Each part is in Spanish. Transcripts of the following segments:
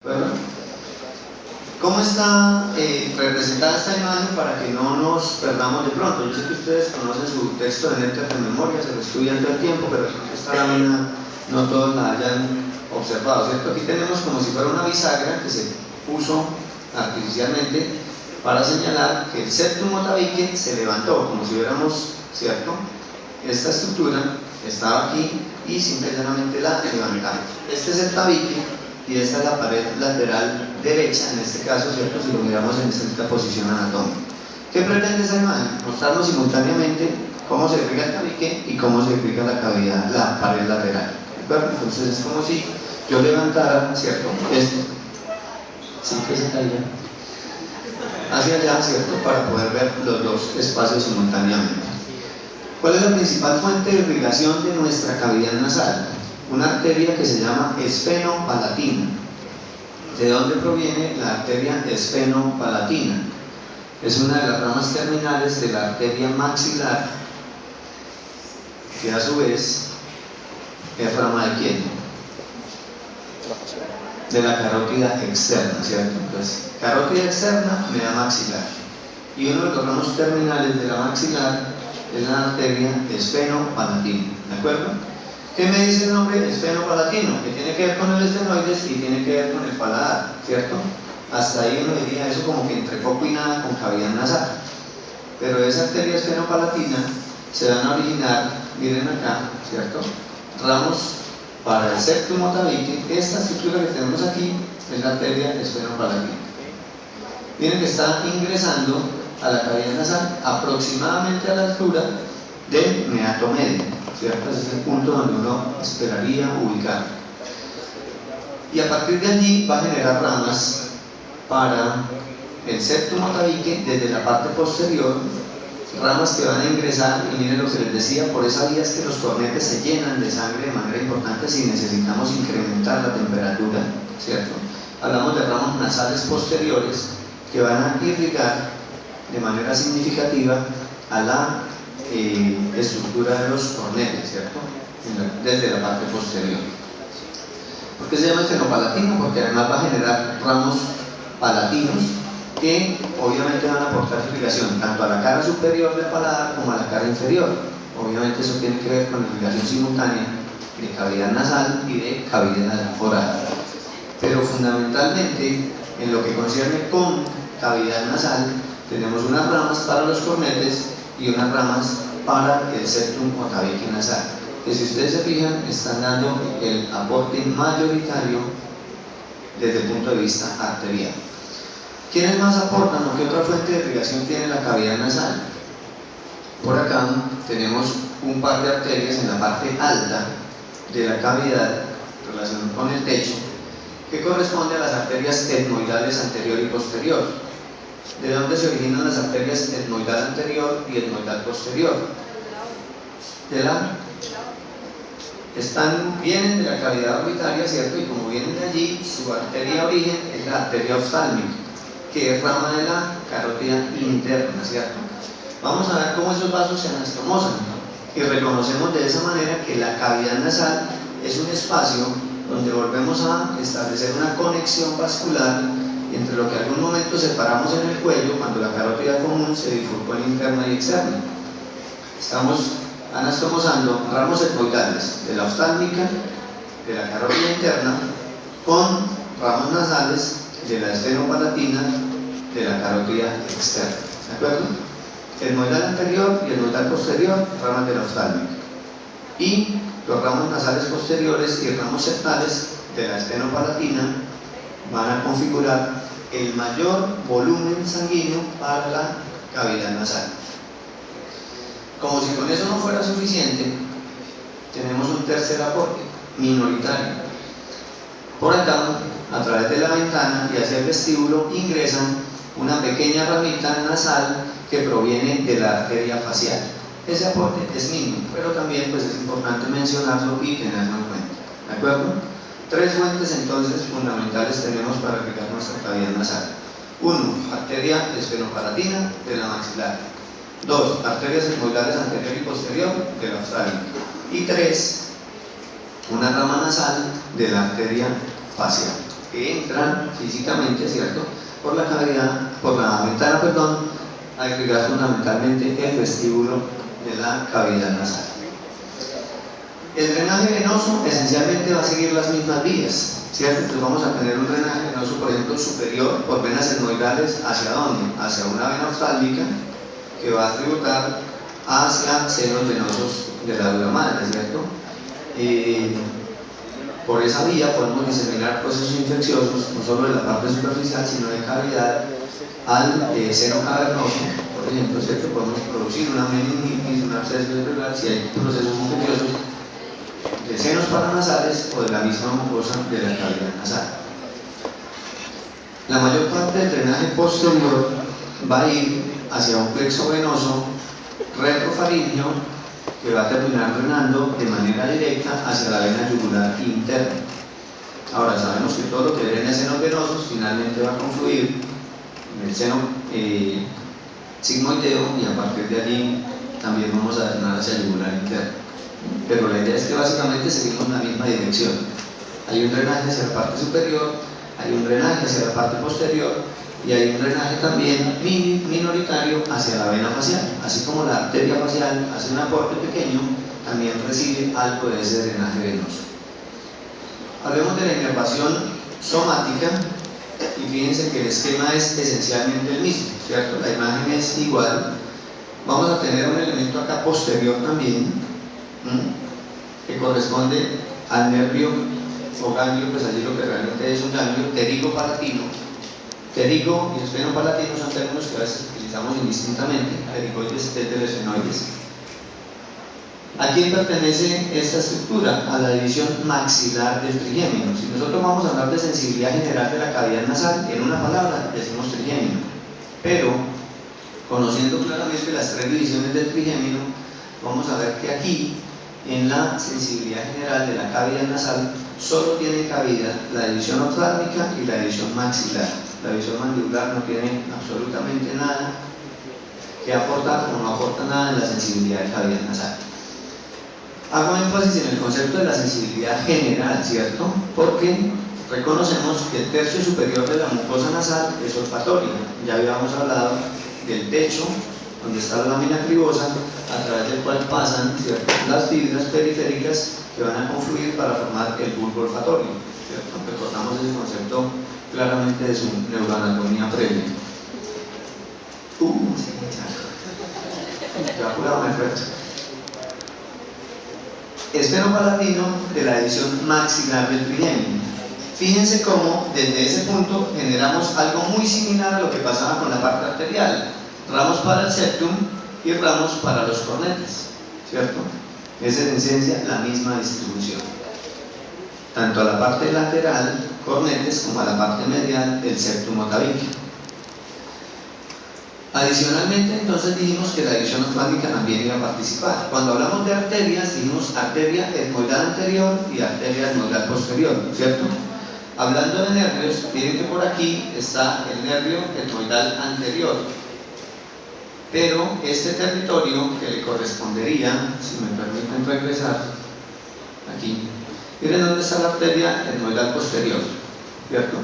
Bueno, ¿cómo está representada esta imagen para que no nos perdamos de pronto? Yo sé que ustedes conocen su texto de Néctar de memoria, se lo estudian todo el tiempo, pero esta lámina no todos la hayan observado, ¿cierto? Aquí tenemos como si fuera una bisagra que se puso artificialmente para señalar que el séptimo tabique se levantó, como si hubiéramos, ¿cierto? Esta estructura estaba aquí y simplemente la levantamos. Este es el tabique y esta es la pared lateral derecha, en este caso, ¿cierto? Si lo miramos en esta posición anatómica. ¿Qué pretende esa imagen? Mostrarnos simultáneamente cómo se irriga el tabique y cómo se irriga la cavidad, la pared lateral. ¿De acuerdo? Entonces es como si yo levantara, ¿cierto? Esto. Sí, que se caía hacia allá, ¿cierto? Para poder ver los dos espacios simultáneamente. ¿Cuál es la principal fuente de irrigación de nuestra cavidad nasal? Una arteria que se llama esfenopalatina. ¿De dónde proviene la arteria esfenopalatina? Es una de las ramas terminales de la arteria maxilar, que a su vez es rama de quién? De la carótida externa, ¿cierto? Entonces, carótida externa me da maxilar. Y uno de los ramos terminales de la maxilar es la arteria esfenopalatina, ¿de acuerdo? ¿Qué me dice el nombre esfenopalatino? Que tiene que ver con el esfenoides y tiene que ver con el paladar, ¿cierto? Hasta ahí uno diría eso como que entre poco y nada con cavidad nasal. Pero esa arteria esfenopalatina se van a originar, miren acá, ¿cierto? Ramos para el séptimo tabique. Esta estructura que tenemos aquí es la arteria esfenopalatina. Miren que está ingresando a la cavidad nasal aproximadamente a la altura del meato medio, ¿cierto? Ese es el punto donde uno esperaría ubicar. Y a partir de allí va a generar ramas para el séptimo tabique desde la parte posterior, ramas que van a ingresar, y miren lo que les decía, por esa vía es que los cornetes se llenan de sangre de manera importante si necesitamos incrementar la temperatura, ¿cierto? Hablamos de ramas nasales posteriores que van a irrigar de manera significativa a la estructura de los cornetes, ¿cierto? Desde la parte posterior. ¿Por qué se llama esfenopalatino? Porque además va a generar ramos palatinos que obviamente van a aportar irrigación tanto a la cara superior del paladar como a la cara inferior. Obviamente eso tiene que ver con la irrigación simultánea de cavidad nasal y de cavidad oral. Pero fundamentalmente, en lo que concierne con cavidad nasal, tenemos unas ramas para los cornetes y unas ramas para el septum o tabique nasal, que si ustedes se fijan están dando el aporte mayoritario desde el punto de vista arterial. ¿Quiénes más aportan o qué otra fuente de irrigación tiene la cavidad nasal? Por acá tenemos un par de arterias en la parte alta de la cavidad en relación con el techo, que corresponde a las arterias etmoidales anterior y posterior. ¿De dónde se originan las arterias etmoidal anterior y etmoidal posterior? Vienen de la cavidad orbitaria, ¿cierto? Y como vienen de allí, su arteria origen es la arteria oftálmica, que es rama de la carótida interna, ¿cierto? Vamos a ver cómo esos vasos se anastomosan y reconocemos de esa manera que la cavidad nasal es un espacio donde volvemos a establecer una conexión vascular entre lo que en algún momento separamos en el cuello cuando la carótida común se bifurcó en interna y externa. Estamos anastomosando ramos etmoidales de la oftálmica, de la carótida interna, con ramos nasales de la esfenopalatina, de la carótida externa. ¿De acuerdo? Etmoidal anterior y etmoidal posterior, ramas de la oftálmica. Y los ramos nasales posteriores y ramos septales de la esfenopalatina van a configurar el mayor volumen sanguíneo para la cavidad nasal. Como si con eso no fuera suficiente, tenemos un tercer aporte, minoritario. Por acá, a través de la ventana y hacia el vestíbulo, ingresan una pequeña ramita nasal que proviene de la arteria facial. Ese aporte es mínimo, pero también pues, es importante mencionarlo y tenerlo en cuenta. ¿De acuerdo? Tres fuentes entonces fundamentales tenemos para irrigar nuestra cavidad nasal. 1. Arteria esfenopalatina de la maxilar. 2. Arterias etmoidales anterior y posterior de la oftálmica. Y 3. Una rama nasal de la arteria facial. que entran físicamente, ¿cierto?, por la cavidad, por la ventana, perdón, a irrigar fundamentalmente el vestíbulo de la cavidad nasal. El drenaje venoso esencialmente va a seguir las mismas vías, ¿cierto? Entonces vamos a tener un drenaje venoso, por ejemplo, superior por venas etmoidales. ¿Hacia dónde? Hacia una vena oftálmica que va a tributar hacia senos venosos de la dura madre, ¿cierto? Por esa vía podemos diseminar procesos infecciosos, no solo de la parte superficial, sino de cavidad al seno cavernoso, por ejemplo, ¿cierto? Podemos producir una meningitis, un absceso cerebral si hay procesos infecciosos de senos paranasales o de la misma mucosa de la cavidad nasal. La mayor parte del drenaje posterior va a ir hacia un plexo venoso retrofaríngeo que va a terminar drenando de manera directa hacia la vena yugular interna. Ahora sabemos que todo lo que drena senos venosos finalmente va a confluir en el seno sigmoideo, y a partir de allí también vamos a drenar hacia el yugular interno. Pero la idea es que básicamente seguimos la misma dirección. Hay un drenaje hacia la parte superior, hay un drenaje hacia la parte posterior, y hay un drenaje también minoritario hacia la vena facial. Así como la arteria facial hace un aporte pequeño, también recibe algo de ese drenaje venoso. Hablemos de la inervación somática, y fíjense que el esquema es esencialmente el mismo, ¿cierto? La imagen es igual. Vamos a tener un elemento acá posterior también, que corresponde al nervio o ganglio, pues allí lo que realmente es un ganglio pterigo-palatino. Pterigo y esfenopalatino son términos que a veces utilizamos indistintamente, pterigoides, tetelesfenoides. ¿A quién pertenece esta estructura? A la división maxilar del trigémino. Si nosotros vamos a hablar de sensibilidad general de la cavidad nasal, en una palabra decimos trigémino, pero conociendo claramente las tres divisiones del trigémino, vamos a ver que aquí, en la sensibilidad general de la cavidad nasal, solo tiene cabida la división oftálmica y la división maxilar. La división mandibular no tiene absolutamente nada que aportar, o no aporta nada en la sensibilidad de cavidad nasal. Hago énfasis en el concepto de la sensibilidad general, ¿cierto? Porque reconocemos que el tercio superior de la mucosa nasal es olfatoria. Ya habíamos hablado del techo, donde está la lámina cribosa, a través del cual pasan, ¿cierto?, las fibras periféricas que van a confluir para formar el bulbo olfatorio, ¿cierto? Recordamos ese concepto claramente de su neuroanatomía previa. Ya apurado me reto. Esfenopalatino de la división maxilar del trigémino. Fíjense cómo desde ese punto generamos algo muy similar a lo que pasaba con la parte arterial. Ramos para el septum y ramos para los cornetes, ¿cierto? Es en esencia la misma distribución. Tanto a la parte lateral, cornetes, como a la parte medial, el septum o tabique. Adicionalmente, entonces dijimos que la división oftálmica también iba a participar. Cuando hablamos de arterias, dijimos arteria etmoidal anterior y arteria etmoidal posterior, ¿cierto? Hablando de nervios, miren que por aquí está el nervio etmoidal anterior. Pero este territorio que le correspondería, si me permiten regresar, aquí, miren dónde está la arteria etmoidal posterior, ¿cierto?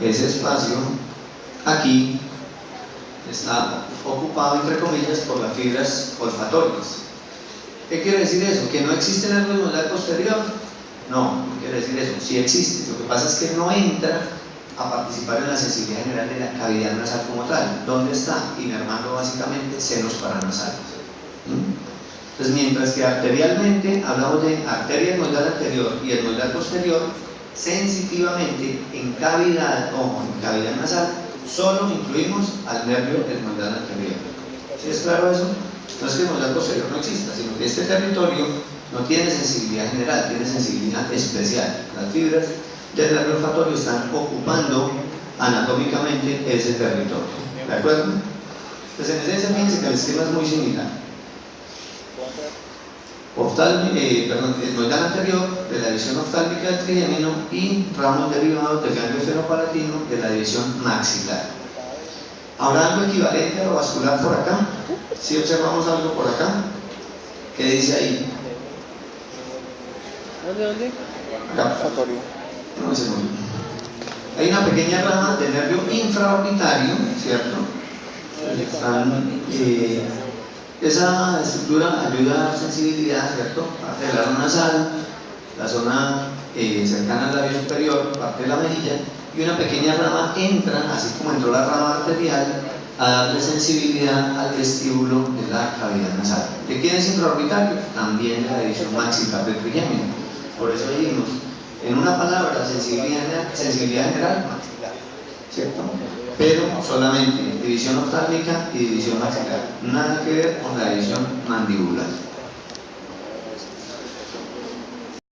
Ese espacio, aquí, está ocupado, entre comillas, por las fibras olfatorias. ¿Qué quiere decir eso? ¿Que no existe nervio etmoidal posterior? No, no quiere decir eso, sí existe. Lo que pasa es que no entra a participar en la sensibilidad general de la cavidad nasal como tal. ¿Dónde está? Inervando básicamente senos paranasales. Entonces, mientras que arterialmente hablamos de arteria etmoidal anterior y etmoidal posterior, sensitivamente en cavidad, ojo, en cavidad nasal, solo incluimos al nervio etmoidal anterior. ¿Sí es claro eso? No es que el etmoidal posterior no exista, sino que este territorio no tiene sensibilidad general, tiene sensibilidad especial. Las fibras del nervio olfatorio están ocupando anatómicamente ese territorio. ¿De acuerdo? Pues en esencia, fíjense que el esquema es muy similar. Etmoidal anterior de la división oftálmica del trigémino y ramos derivados del ganglio esfenopalatino de la división maxilar. ¿Habrá algo equivalente a lo vascular por acá? Si observamos algo por acá, ¿qué dice ahí? ¿Dónde? Acá. No, ese no. Hay una pequeña rama del nervio infraorbitario, ¿cierto? Esa estructura ayuda a dar sensibilidad, ¿cierto? Parte del aro nasal, la zona cercana al labio superior, parte de la mejilla, y una pequeña rama entra, así como entró la rama arterial, a darle sensibilidad al vestíbulo de la cavidad nasal. ¿De quién es infraorbitario? También de la división maxilar del trigémino. Por eso dijimos, en una palabra, sensibilidad general, ¿cierto? Pero solamente división oftálmica y división maxilar, nada que ver con la división mandibular.